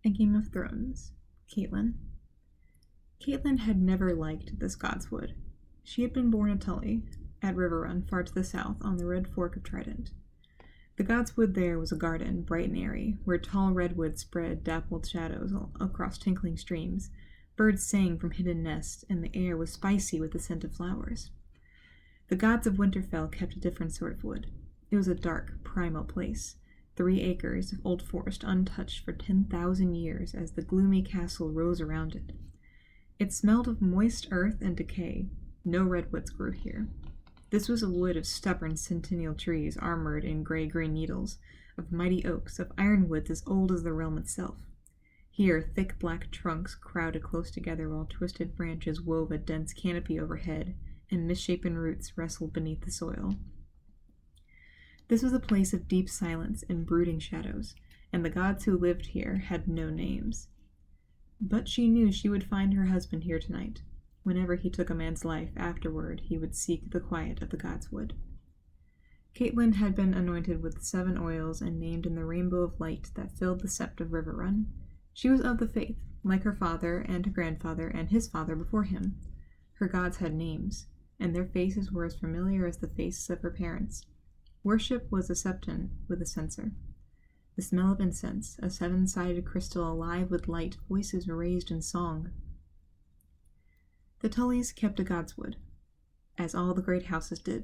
A Game of Thrones. Caitlin. Caitlin had never liked this godswood. She had been born a Tully, at Riverrun, far to the south, on the Red Fork of Trident. The godswood there was a garden, bright and airy, where tall redwoods spread dappled shadows across tinkling streams. Birds sang from hidden nests, and the air was spicy with the scent of flowers. The gods of Winterfell kept a different sort of wood. It was a dark, primal place, 3 acres of old forest untouched for 10,000 years as the gloomy castle rose around it. It smelled of moist earth and decay. No redwoods grew here. This was a wood of stubborn centennial trees armored in gray-green needles, of mighty oaks, of ironwoods as old as the realm itself. Here, thick black trunks crowded close together while twisted branches wove a dense canopy overhead, and misshapen roots wrestled beneath the soil. This was a place of deep silence and brooding shadows, and the gods who lived here had no names. But she knew she would find her husband here tonight. Whenever he took a man's life, afterward he would seek the quiet of the godswood. Caitlin had been anointed with 7 oils and named in the rainbow of light that filled the sept of Riverrun. She was of the faith, like her father and her grandfather and his father before him. Her gods had names, and their faces were as familiar as the faces of her parents. Worship was a septon with a censer. The smell of incense, a 7-sided crystal alive with light, voices raised in song. The Tullys kept a godswood, as all the great houses did,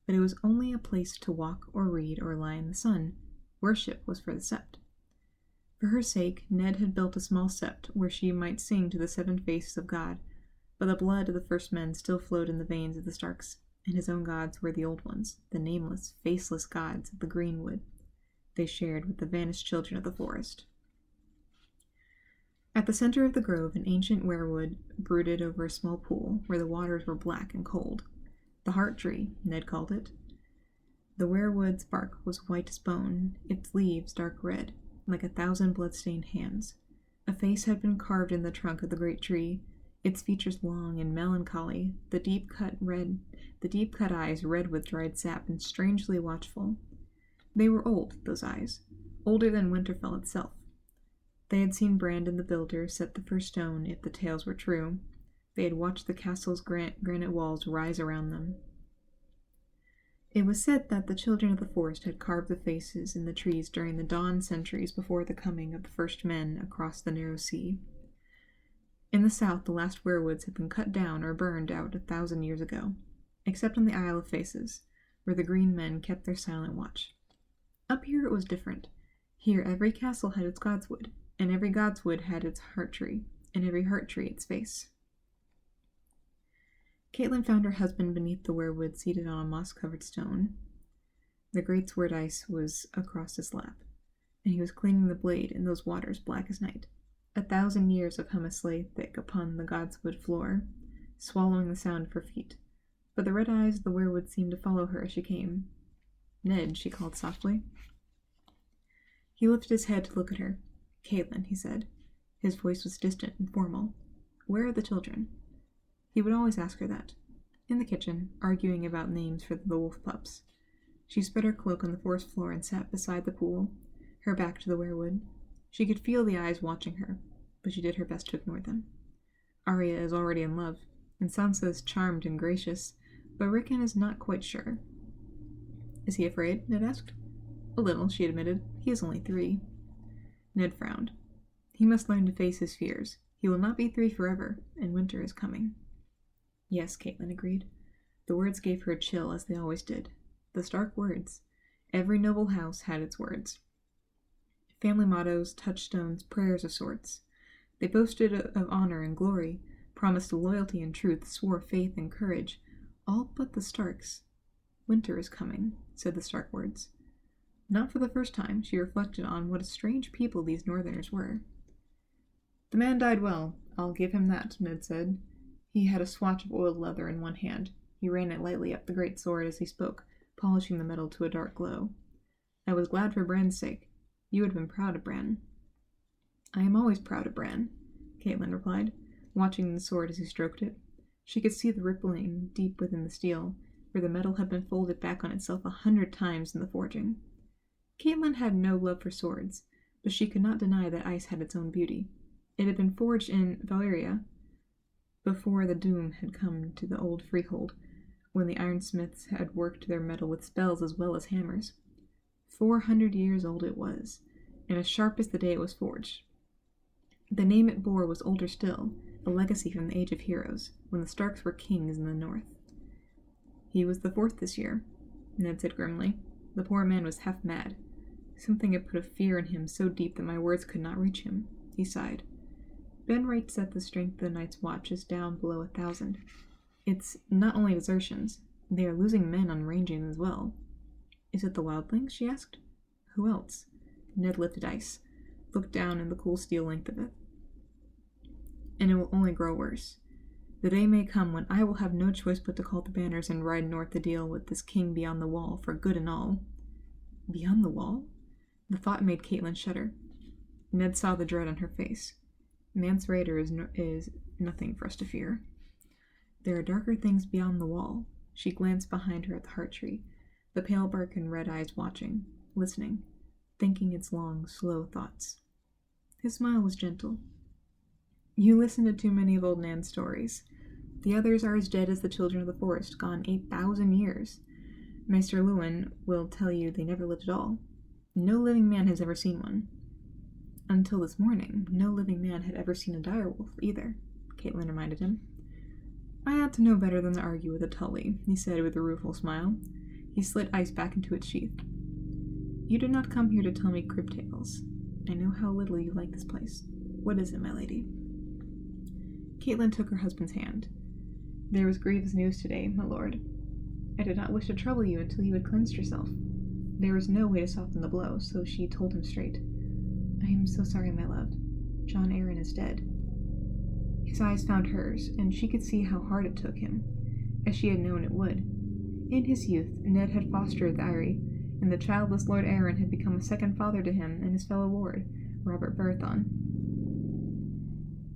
but it was only a place to walk or read or lie in the sun. Worship was for the sept. For her sake, Ned had built a small sept where she might sing to the 7 faces of God, but the blood of the first men still flowed in the veins of the Starks, and his own gods were the old ones, the nameless, faceless gods of the greenwood they shared with the vanished children of the forest. At the center of the grove, an ancient weirwood brooded over a small pool where the waters were black and cold. The heart tree, Ned called it. The weirwood's bark was white as bone, its leaves dark red, like 1,000 blood-stained hands. A face had been carved in the trunk of the great tree, its features long and melancholy, the deep-cut eyes red with dried sap and strangely watchful. They were old, those eyes, older than Winterfell itself. They had seen Brandon the Builder set the first stone, if the tales were true. They had watched the castle's granite walls rise around them. It was said that the children of the forest had carved the faces in the trees during the dawn centuries before the coming of the first men across the narrow sea. In the south, the last weirwoods had been cut down or burned out 1,000 years ago, except on the Isle of Faces, where the green men kept their silent watch. Up here it was different. Here every castle had its godswood, and every godswood had its heart tree, and every heart tree its face. Caitlin found her husband beneath the weirwood, seated on a moss-covered stone. The great sword ice was across his lap, and he was cleaning the blade in those waters black as night. 1,000 years of humus lay thick upon the godswood floor, swallowing the sound of her feet, but the red eyes of the weirwood seemed to follow her as she came. "Ned," she called softly. He lifted his head to look at her. "Caitlin," he said. His voice was distant and formal. "Where are the children?" He would always ask her that. In the kitchen, arguing about names for the wolf pups. She spread her cloak on the forest floor and sat beside the pool, her back to the weirwood. She could feel the eyes watching her, but she did her best to ignore them. Arya is already in love, and Sansa is charmed and gracious, but Rickon is not quite sure. "Is he afraid?" Ned asked. "A little," she admitted. "He is only 3. Ned frowned. "He must learn to face his fears. He will not be 3 forever, and winter is coming." "Yes," Caitlin agreed. The words gave her a chill, as they always did. The Stark words. Every noble house had its words. Family mottos, touchstones, prayers of sorts. They boasted of honor and glory, promised loyalty and truth, swore faith and courage. All but the Starks. "Winter is coming," said the Stark words. Not for the first time, she reflected on what a strange people these Northerners were. "The man died well, I'll give him that," Ned said. He had a swatch of oiled leather in one hand. He ran it lightly up the great sword as he spoke, polishing the metal to a dark glow. "I was glad for Bran's sake. You would have been proud of Bran." "I am always proud of Bran," Caitlin replied, watching the sword as he stroked it. She could see the rippling deep within the steel, where the metal had been folded back on itself 100 times in the forging. Caitlin had no love for swords, but she could not deny that ice had its own beauty. It had been forged in Valyria before the doom had come to the old freehold, when the ironsmiths had worked their metal with spells as well as hammers. 400 years old it was, and as sharp as the day it was forged. The name it bore was older still, a legacy from the Age of Heroes, when the Starks were kings in the north. He was the 4th this year, Ned said grimly. The poor man was half mad. Something had put a fear in him so deep that my words could not reach him. He sighed. Ben writes that the strength of the Night's Watch is down below 1,000. It's not only desertions. They are losing men on ranging as well. Is it the wildlings? She asked. Who else? Ned lifted ice, looked down in the cool steel length of it. And it will only grow worse. The day may come when I will have no choice but to call the banners and ride north to deal with this king beyond the wall, for good and all. Beyond the wall? The thought made Caitlin shudder. Ned saw the dread on her face. Mance Rayder is nothing for us to fear. There are darker things beyond the wall. She glanced behind her at the heart tree, the pale bark and red eyes watching, listening, thinking its long, slow thoughts. His smile was gentle. You listen to too many of old Nan's stories. The others are as dead as the children of the forest, gone 8,000 years. Maester Lewin will tell you they never lived at all. No living man has ever seen one. Until this morning, no living man had ever seen a direwolf, either, Caitlin reminded him. I ought to know better than to argue with a Tully, he said with a rueful smile. He slid ice back into its sheath. You did not come here to tell me crib tales. I know how little you like this place. What is it, my lady? Caitlin took her husband's hand. There was grievous news today, my lord. I did not wish to trouble you until you had cleansed yourself. There was no way to soften the blow, so she told him straight. I am so sorry, my love. John Aaron is dead. His eyes found hers, and she could see how hard it took him, as she had known it would. In his youth, Ned had fostered the Eyrie, and the childless Lord Aaron had become a second father to him and his fellow ward, Robert Baratheon.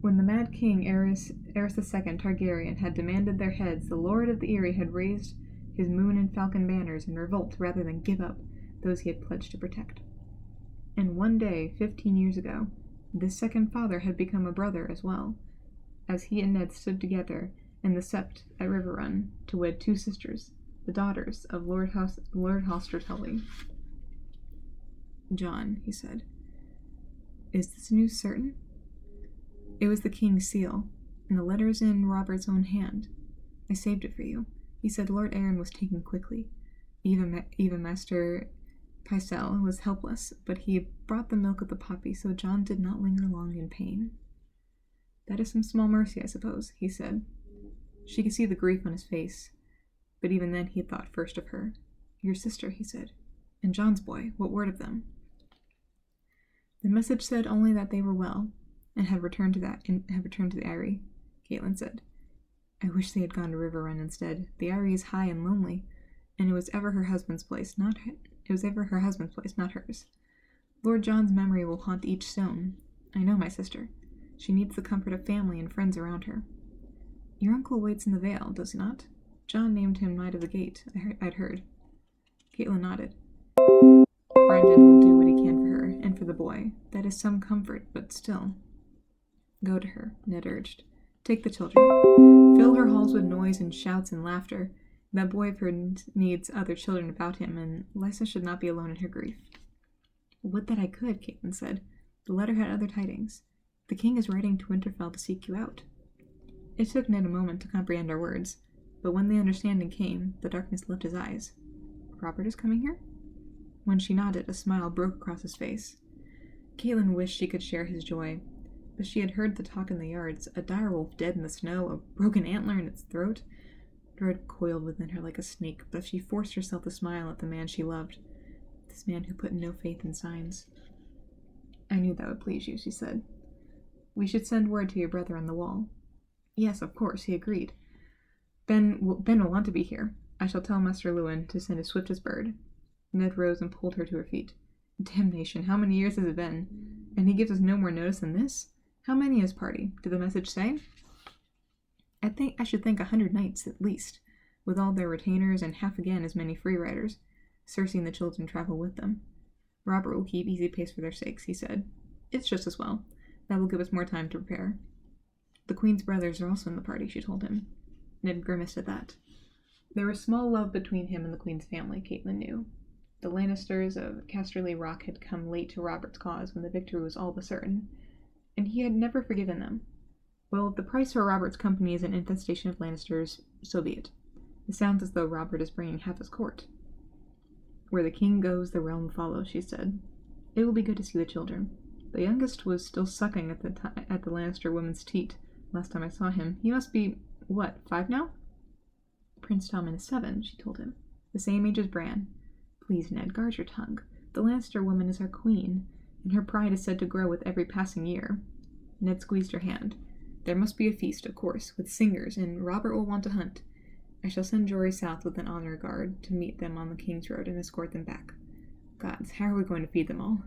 When the mad king Aerys II Targaryen had demanded their heads, the Lord of the Eyrie had raised his moon and falcon banners in revolt rather than give up those he had pledged to protect. And one day, 15 years ago, this second father had become a brother as well, as he and Ned stood together in the sept at River Run to wed 2 sisters, the daughters of Lord Hoster Tully. John, he said, is this news certain? It was the king's seal, and the letter's in Robert's own hand. I saved it for you. He said Lord Aaron was taken quickly. Even Master Pycelle was helpless, but he had brought the milk of the poppy, so John did not linger long in pain. That is some small mercy, I suppose, he said. She could see the grief on his face, but even then he had thought first of her. Your sister, he said. And John's boy, what word of them? The message said only that they were well, and had returned to the Eyrie, Caitlin said. I wish they had gone to River Run instead. The Eyrie is high and lonely, and it was ever her husband's place, not hers. Lord John's memory will haunt each stone. I know my sister. She needs the comfort of family and friends around her. Your uncle waits in the Vale, does he not? John named him Knight of the Gate, I'd heard. Caitlin nodded. Brendan will do what he can for her, and for the boy. That is some comfort, but still. Go to her, Ned urged. Take the children. Fill her halls with noise and shouts and laughter. That boy of hers needs other children about him, and Lysa should not be alone in her grief. Would that I could, Caitlin said. The letter had other tidings. The king is riding to Winterfell to seek you out. It took Ned a moment to comprehend her words, but when the understanding came, the darkness left his eyes. Robert is coming here? When she nodded, a smile broke across his face. Caitlin wished she could share his joy, but she had heard the talk in the yards, a direwolf dead in the snow, a broken antler in its throat. Dread coiled within her like a snake, but she forced herself to smile at the man she loved, this man who put no faith in signs. I knew that would please you, she said. We should send word to your brother on the wall. Yes, of course, he agreed. Ben will want to be here. I shall tell Master Lewin to send his swiftest bird. Ned rose and pulled her to her feet. Damnation, how many years has it been? And he gives us no more notice than this? How many is party? Did the message say? I should think 100 knights at least, with all their retainers and half again as many free riders. Cersei and the children travel with them. Robert will keep easy pace for their sakes, he said. It's just as well. That will give us more time to prepare. The Queen's brothers are also in the party, she told him. Ned grimaced at that. There was small love between him and the Queen's family, Caitlin knew. The Lannisters of Casterly Rock had come late to Robert's cause when the victory was all but certain, and he had never forgiven them. Well, if the price for Robert's company is an infestation of Lannisters, so be it. It sounds as though Robert is bringing half his court. Where the king goes, the realm follows, she said. It will be good to see the children. The youngest was still sucking at the Lannister woman's teat last time I saw him. He must be, 5 now? Prince Tommen is 7, she told him. The same age as Bran. Please, Ned, guard your tongue. The Lannister woman is our queen, and her pride is said to grow with every passing year. Ned squeezed her hand. There must be a feast, of course, with singers, and Robert will want to hunt. I shall send Jory south with an honor guard to meet them on the King's Road and escort them back. Gods, how are we going to feed them all?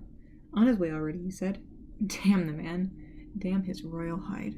On his way already, you said. Damn the man. Damn his royal hide.